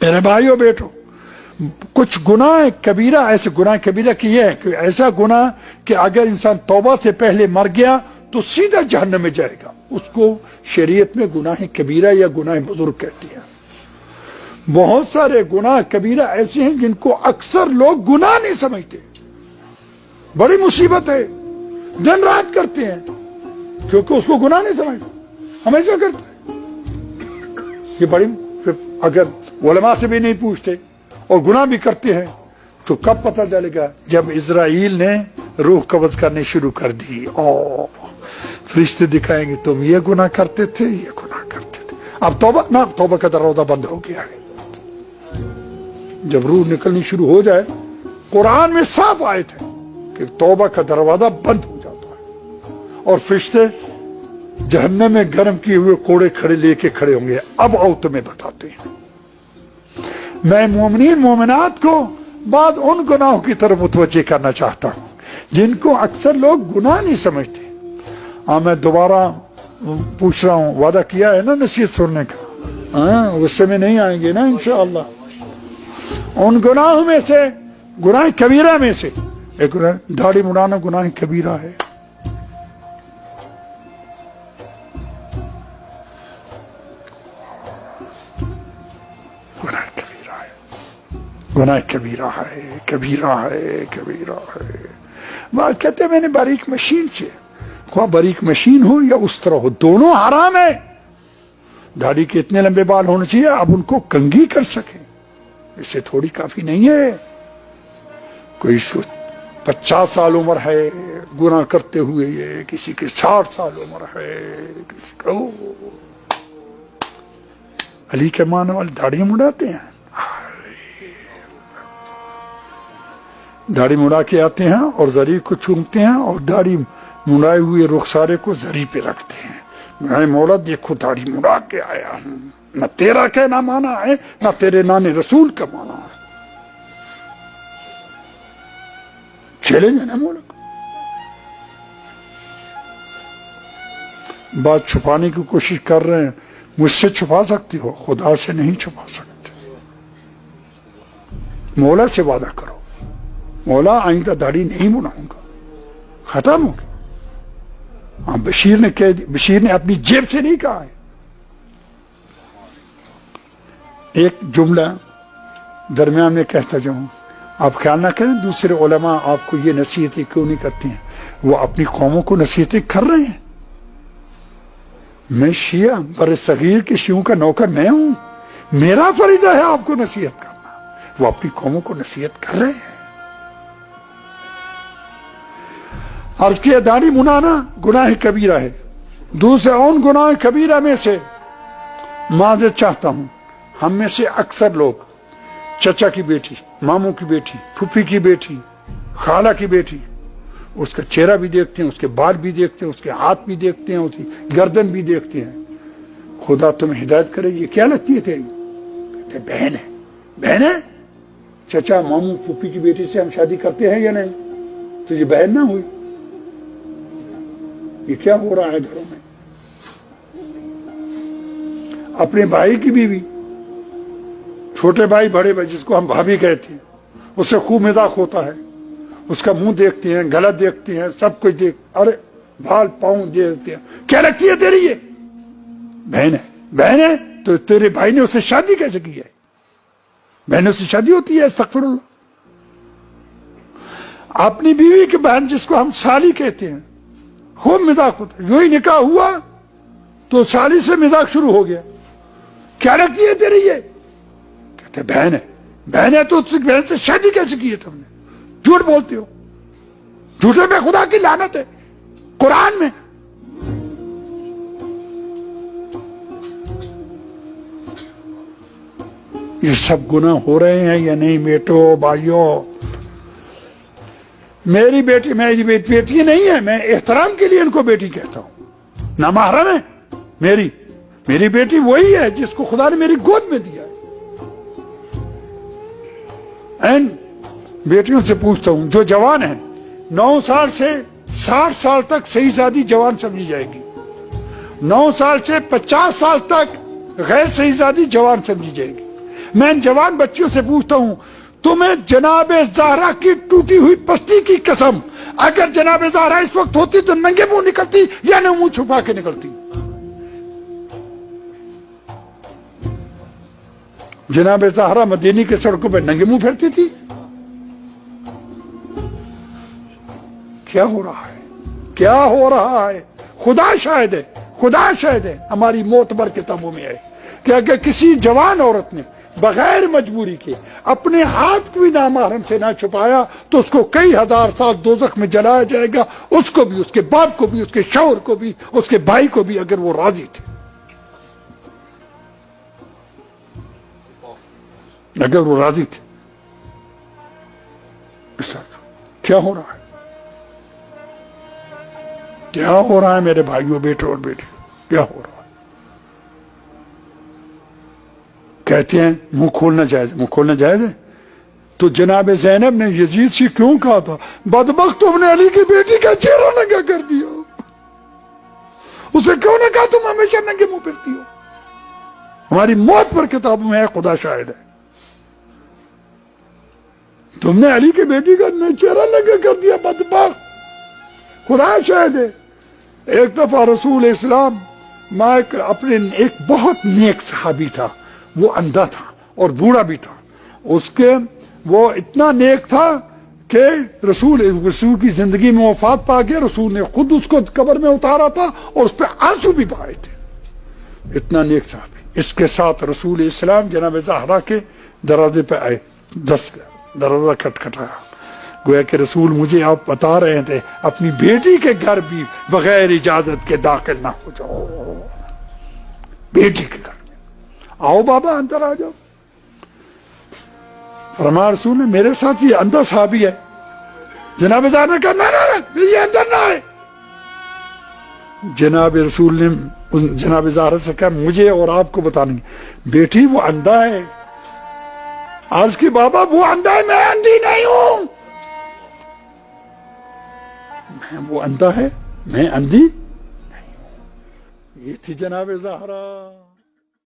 میرے بھائیوں بیٹو، کچھ گناہ کبیرہ ایسے گناہ کبیرہ کی یہ ہے کہ ایسا گناہ کہ اگر انسان توبہ سے پہلے مر گیا تو سیدھا جہنم میں جائے گا، اس کو شریعت میں گناہ کبیرہ یا گناہ بزرگ کہتی ہے۔ بہت سارے گناہ کبیرہ ایسے ہیں جن کو اکثر لوگ گناہ نہیں سمجھتے، بڑی مصیبت ہے، دن رات کرتے ہیں کیونکہ اس کو گناہ نہیں سمجھتے، ہمیشہ کرتے ہیں۔ یہ بڑی، اگر علماء سے بھی نہیں پوچھتے اور گناہ بھی کرتے ہیں تو کب پتہ چلے گا؟ جب اسرائیل نے روح قبض کرنے شروع کر دی، فرشتے دکھائیں گے تم یہ گناہ کرتے تھے، یہ گناہ کرتے تھے، اب توبہ نہ، توبہ کا دروازہ بند ہو گیا ہے۔ جب روح نکلنی شروع ہو جائے، قرآن میں صاف آیت ہے کہ توبہ کا دروازہ بند ہو جاتا ہے اور فرشتے جہنم میں گرم کیے ہوئے کوڑے کھڑے لے کے کھڑے ہوں گے، اب آؤ تمہیں بتاتے ہیں۔ میں مومنین مومنات کو بعض ان گناہوں کی طرف متوجہ کرنا چاہتا ہوں جن کو اکثر لوگ گناہ نہیں سمجھتے۔ میں دوبارہ پوچھ رہا ہوں، وعدہ کیا ہے نا نصیحت سننے کا، غصے میں نہیں آئیں گے نا انشاءاللہ۔ ان گناہوں میں سے، گناہ کبیرہ میں سے ایک داڑھی مڑانا گناہ کبیرہ ہے۔ گناہ کبیرہ ہے، کبیرہ ہے، کبیرہ ہے۔ بات کہتے ہیں میں نے باریک مشین سے، خواہ باریک مشین ہو یا اس طرح ہو، دونوں حرام ہے۔ داڑھی کے اتنے لمبے بال ہونے چاہیے اب ان کو کنگھی کر سکیں، اس سے تھوڑی کافی نہیں ہے۔ کوئی 50 سال عمر ہے گناہ کرتے ہوئے، یہ کسی کے 60 سال عمر ہے، کسی کا علی کے معنی والے داڑھی مڑاتے ہیں، داڑھی مڑا کے آتے ہیں اور زری کو چومتے ہیں اور داڑھی مڑائے ہوئے رخسارے کو زری پہ رکھتے ہیں۔ میں مولا دیکھو داڑھی مڑا کے آیا ہوں، نہ تیرا کہنا مانا ہے نہ تیرے نانے رسول کا مانا ہے۔ چیلنج ہے نا مولا کو۔ بات چھپانے کی کوشش کر رہے ہیں، مجھ سے چھپا سکتی ہو، خدا سے نہیں چھپا سکتے۔ مولا سے وعدہ کرو، مولا آئندہ داڑھی نہیں مڑاؤں گا، ختم ہو گیا۔ بشیر نے اپنی جیب سے نہیں کہا ہے۔ ایک جملہ درمیان میں کہتا جاؤں، آپ خیال نہ کریں دوسرے علماء آپ کو یہ نصیحتیں کیوں نہیں کرتے ہیں، وہ اپنی قوموں کو نصیحتیں کر رہے ہیں۔ میں شیعہ بر صغیر کے شیعوں کا نوکر میں ہوں، میرا فریضہ ہے آپ کو نصیحت کرنا، وہ اپنی قوموں کو نصیحت کر رہے ہیں۔ عرض کیا داڑھی منانا گناہ کبیرہ ہے۔ دوسرے ان گناہ کبیرہ میں سے معذرت چاہتا ہوں، ہم میں سے اکثر لوگ چچا کی بیٹی، ماموں کی بیٹی، پھوپھی کی بیٹی، خالہ کی بیٹی، اس کا چہرہ بھی دیکھتے ہیں، اس کے بال بھی دیکھتے ہیں، اس کے ہاتھ بھی دیکھتے ہیں، اس کی گردن بھی دیکھتے ہیں۔ خدا تمہیں ہدایت کرے، یہ کیا لگتی ہے تیری؟ کہتے ہیں بہن ہے۔ بہن ہے؟ چچا ماموں پھوپھی کی بیٹی سے ہم شادی کرتے ہیں یا نہیں؟ تو یہ بہن نہ ہوئی؟ یہ کیا ہو رہا ہے گھروں میں؟ اپنے بھائی کی بیوی، چھوٹے بھائی بڑے بھائی جس کو ہم بھابھی کہتے ہیں، اس سے خوب مذاق ہوتا ہے، اس کا منہ دیکھتے ہیں، گلا دیکھتے ہیں، سب کچھ ارے بال پاؤں دیکھتے ہیں۔ کیا لگتی ہے تیری یہ؟ بہن ہے۔ بہن ہے تو تیرے بھائی نے اس سے شادی کیسے کی ہے؟ بہنوں سے شادی ہوتی ہے؟ استغفر اللہ۔ اپنی بیوی کی بہن جس کو ہم سالی کہتے ہیں، خوب مذاق ہوتا ہے، جو ہی نکاح ہوا تو سالی سے مذاق شروع ہو گیا۔ کیا لگتی ہے تیری یہ؟ کہتے بہن ہے۔ بہن ہے تو اس بہن سے شادی کیسے کی ہے تم نے؟ جھوٹ بولتے ہو، جھوٹے پہ خدا کی لعنت ہے قرآن میں۔ یہ سب گناہ ہو رہے ہیں یا نہیں بیٹو بھائیوں؟ میری بیٹی میری بیٹی نہیں ہے، میں احترام کے لیے ان کو بیٹی کہتا ہوں، نامحرم ہے میری بیٹی وہی ہے جس کو خدا نے میری گود میں دیا ہے۔ بیٹیوں سے پوچھتا ہوں جو جوان ہیں، 9 سال سے 60 سال تک صحیح شادی جوان سمجھی جائے گی، 9 سال سے 50 سال تک غیر صحیح شادی جوان سمجھی جائے گی، میں ان جوان بچیوں سے پوچھتا ہوں تمہیں جناب زہرا کی ٹوٹی ہوئی پستی کی قسم، اگر جناب زہرا اس وقت ہوتی تو ننگے منہ نکلتی یا نہ منہ چھپا کے نکلتی؟ جناب زہرا مدینے کے سڑکوں پہ ننگے منہ پھرتی تھی؟ کیا ہو رہا ہے؟ کیا ہو رہا ہے؟ خدا شاہد ہے، خدا شاہد ہے، ہماری معتبر کتابوں میں ہے کہ اگر کسی جوان عورت نے بغیر مجبوری کے اپنے ہاتھ کو بھی نامحرم سے نہ چھپایا تو اس کو کئی ہزار سال دوزخ میں جلایا جائے گا، اس کو بھی، اس کے باپ کو بھی، اس کے شوہر کو بھی، اس کے بھائی کو بھی، اگر وہ راضی تھے، اگر وہ راضی تھے۔ کیا ہو رہا ہے؟ کیا ہو رہا ہے میرے بھائیوں، بیٹے اور بیٹی؟ کیا ہو رہا ہے؟ کہتے ہیں منہ کھولنا جائز، منہ کھولنا جائز ہے؟ تو جناب زینب نے یزید سے کیوں کہا تھا بدبخت تم نے علی کی بیٹی کا چہرہ ننگا کر دیا؟ اسے کیوں نہ کہا تم ہمیشہ ننگے منہ پھرتی ہو؟ ہماری موت پر کتابوں میں ہے، خدا شاہد ہے، تم نے علی کی بیٹی کا چہرہ ننگا کر دیا، بدبخت، خدا شاہد ہے۔ ایک دفعہ رسول اسلام اپنے ایک بہت نیک صحابی تھا، وہ اندھا تھا اور بوڑھا بھی تھا، وہ اتنا نیک تھا کہ رسول کی زندگی میں وفات پا گیا، رسول نے خود اس کو قبر میں اتارا تھا اور اس پہ آنسو بھی بہائے تھے، اتنا نیک صحابی۔ اس کے ساتھ رسول اسلام جناب زہرا کے دروازے پہ آئے، دروازہ کھٹکھٹایا، گویا کہ رسول مجھے آپ بتا رہے تھے اپنی بیٹی کے گھر بھی بغیر اجازت کے داخل نہ ہو جاؤ، بیٹی کے گھر میں آؤ بابا اندر آ جاؤ۔ فرمایا رسول نے میرے ساتھ یہ اندھا صحابی ہے، جناب زہرا نے کہا نہ یہ اندر نہ آئے۔ جناب رسول نے جناب زہرا سے کہا مجھے اور آپ کو بتانے بیٹی وہ اندھا ہے۔ آج کی بابا وہ اندھا ہے، میں اندھی نہیں ہوں، وہ اندھا ہے، میں اندھی نہیں ہوں۔ یہ تھی جناب زہرا۔